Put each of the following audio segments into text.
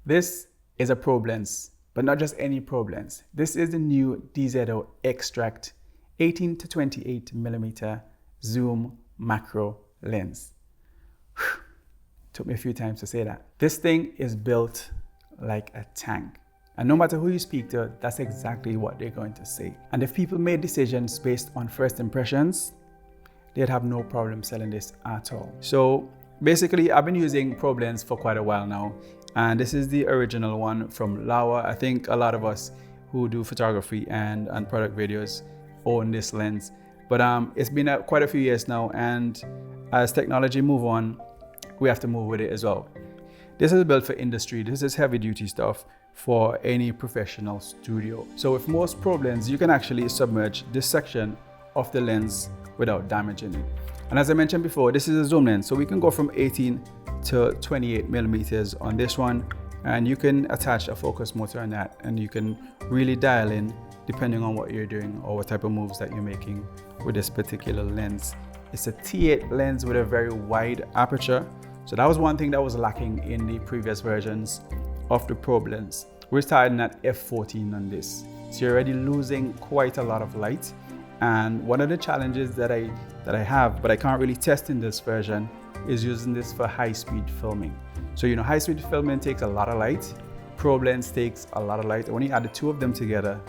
This is a probe lens, but not just any probe lens. This is the new DZO X-Tract 18 to 28 millimeter zoom macro lens. Whew. Took me a few times to say that. This thing is built like a tank. And no matter who you speak to, that's exactly what they're going to say. And if people made decisions based on first impressions, they'd have no problem selling this at all. So basically, I've been using probe lens for quite a while now. And this is the original one from Laowa. I think a lot of us who do photography and product videos own this lens. But it's been quite a few years now, and as technology move on, we have to move with it as well. This is built for industry. This is heavy duty stuff for any professional studio. So with most probe lens, you can actually submerge this section of the lens without damaging it. And as I mentioned before, this is a zoom lens, so we can go from 18 to 28 millimeters on this one, and you can attach a focus motor on that, and you can really dial in depending on what you're doing or what type of moves that you're making with this particular lens. It's a T8 lens with a very wide aperture. So that was one thing that was lacking in the previous versions of the probe lens. We're starting at f14 on this. So you're already losing quite a lot of light. And one of the challenges that I have, but I can't really test in this version, is using this for high-speed filming. So high-speed filming takes a lot of light. Probe lens takes a lot of light. When you add the two of them together,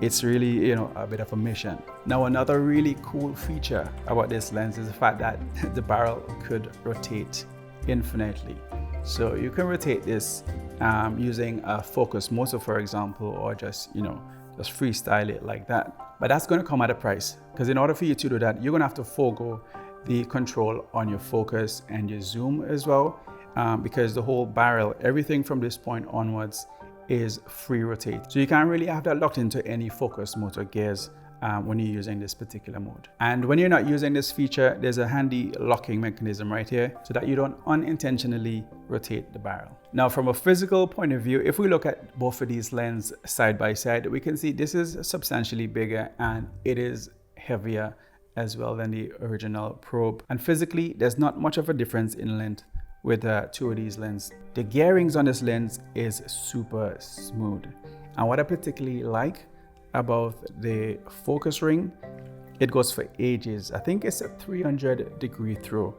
it's really a bit of a mission. Now, another really cool feature about this lens is the fact that the barrel could rotate infinitely. So you can rotate this using a focus motor, for example, or just freestyle it like that. But that's going to come at a price, because in order for you to do that, you're going to have to forego the control on your focus and your zoom as well, because the whole barrel, everything from this point onwards, is free rotate. So you can't really have that locked into any focus motor gears when you're using this particular mode. And when you're not using this feature, there's a handy locking mechanism right here so that you don't unintentionally rotate the barrel. Now, from a physical point of view, if we look at both of these lenses side by side, we can see this is substantially bigger and it is heavier as well than the original probe. And physically, there's not much of a difference in length with two of these lenses. The gearings on this lens is super smooth. And what I particularly like about the focus ring, it goes for ages. I think it's a 300-degree throw.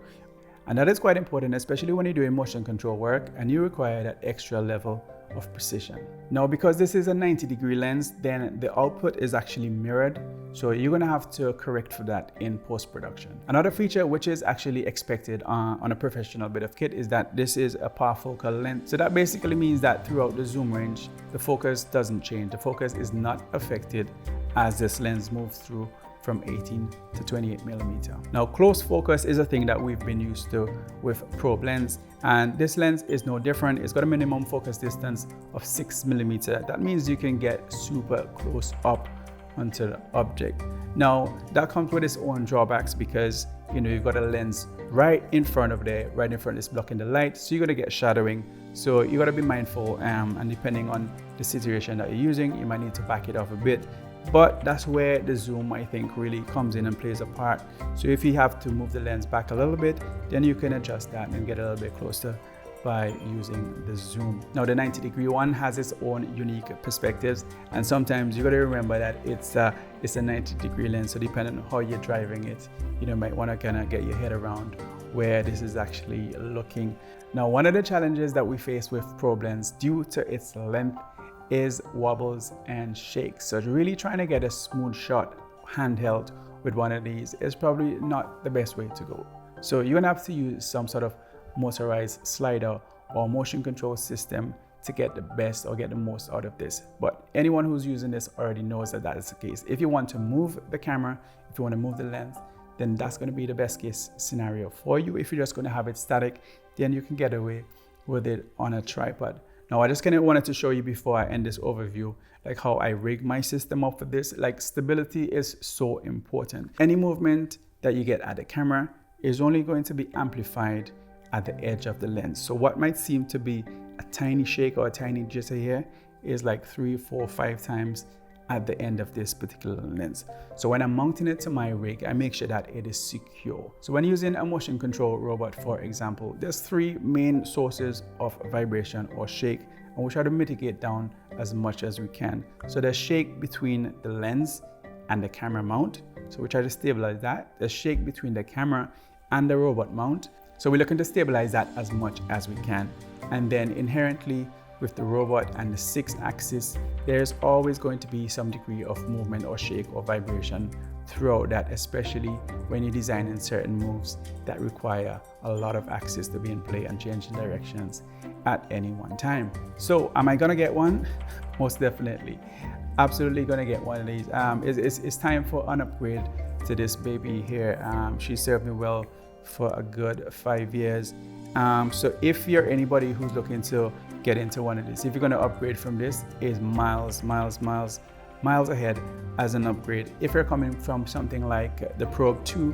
And that is quite important, especially when you're doing motion control work and you require that extra level of precision. Now, because this is a 90-degree lens, then the output is actually mirrored. So you're gonna have to correct for that in post-production. Another feature which is actually expected on a professional bit of kit is that this is a parfocal lens. So that basically means that throughout the zoom range, the focus doesn't change. The focus is not affected as this lens moves through from 18 to 28 millimeter. Now, close focus is a thing that we've been used to with probe lens, and this lens is no different. It's got a minimum focus distance of 6 millimeter. That means you can get super close up onto the object. Now, that comes with its own drawbacks, because you've got a lens right in front of there, right in front is blocking the light, so you're gonna get shadowing. So you gotta be mindful, and depending on the situation that you're using, you might need to back it off a bit. But that's where the zoom, I think, really comes in and plays a part. So if you have to move the lens back a little bit, then you can adjust that and get a little bit closer by using the zoom. Now, the 90-degree one has its own unique perspectives, and sometimes you got to remember that it's a 90-degree lens. So depending on how you're driving it, you might want to kind of get your head around where this is actually looking. Now, one of the challenges that we face with probe lens due to its length is wobbles and shakes. So really trying to get a smooth shot handheld with one of these is probably not the best way to go. So you're gonna have to use some sort of motorized slider or motion control system to get the best or get the most out of this. But anyone who's using this already knows that is the case. If you want to move the camera, if you want to move the lens, then that's going to be the best case scenario for you. If you're just going to have it static, then you can get away with it on a tripod. Now, I just kind of wanted to show you before I end this overview, like how I rig my system up for this. Like, stability is so important. Any movement that you get at the camera is only going to be amplified at the edge of the lens. So what might seem to be a tiny shake or a tiny jitter here is like 3, 4, 5 times at the end of this particular lens. So when I'm mounting it to my rig, I make sure that it is secure. So when using a motion control robot, for example, there's 3 main sources of vibration or shake, and we try to mitigate down as much as we can. So there's shake between the lens and the camera mount. So we try to stabilize that. There's shake between the camera and the robot mount. So we're looking to stabilize that as much as we can. And then inherently with the robot and the 6-axis, there's always going to be some degree of movement or shake or vibration throughout that, especially when you're designing certain moves that require a lot of axis to be in play and changing directions at any one time. So am I gonna get one? Most definitely. Absolutely gonna get one of these. It's time for an upgrade to this baby here. She served me well for a good 5 years. So if you're anybody who's looking to get into one of these, if you're going to upgrade from this, is miles ahead as an upgrade. If you're coming from something like the Probe 2,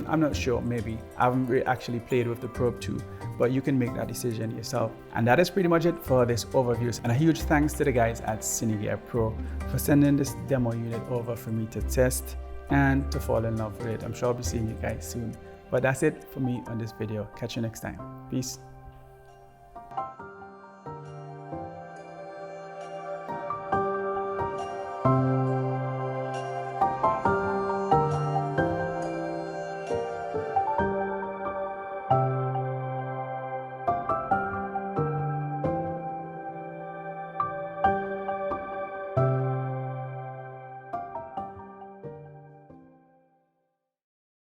I'm not sure, maybe. I haven't actually played with the Probe 2, but you can make that decision yourself. And that is pretty much it for this overview. And a huge thanks to the guys at Cinegear Pro for sending this demo unit over for me to test and to fall in love with it. I'm sure I'll be seeing you guys soon. But that's it for me on this video. Catch you next time. Peace.